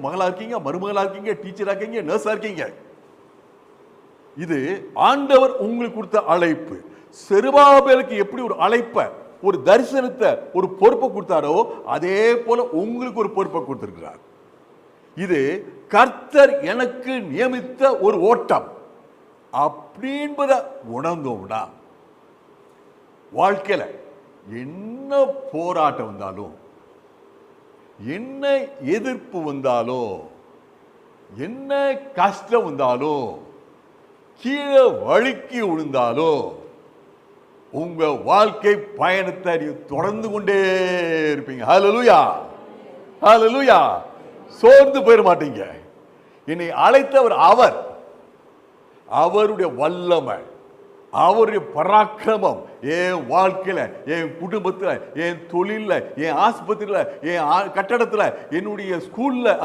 மகளா இருக்கீங்க, மருமகளா இருக்கீங்க, டீச்சரா இருக்கீங்க, நர்ஸா இருக்கீங்க. இது ஆண்டவர் உங்களுக்கு கொடுத்த அழைப்பு. செருபாபேலுக்கு எப்படி ஒரு அழைப்பை, ஒரு தரிசனத்தை, ஒரு பொறுப்பை கொடுத்தாரோ அதே போல உங்களுக்கு ஒரு பொறுப்பை கொடுத்திருக்கிறார். இது கர்த்தர் எனக்கு நியமித்த ஒரு ஓட்டம் அப்படின்பத உணர்ந்தோம்னா வாழ்க்கையில என்ன போராட்டம் வந்தாலும், என்ன எதிர்ப்பு வந்தாலும், என்ன கஷ்டம் வந்தாலும், கீழே வழுக்கி விழுந்தாலும் உங்க வாழ்க்கை பயணத்தை தொடர்ந்து கொண்டே இருப்பீங்க. ஹல்லேலூயா, ஹல்லேலூயா. சோர்ந்து போயிட மாட்டீங்க. என்னை அழைத்தவர் அவர். அவருடைய வல்லமை, அவருடைய பராக்கிரமம் என் வாழ்க்கையில, என் குடும்பத்தில், என் தொழில, என் ஆஸ்பத்திரியில, என் கட்டடத்தில், என்னுடைய ஸ்கூல்ல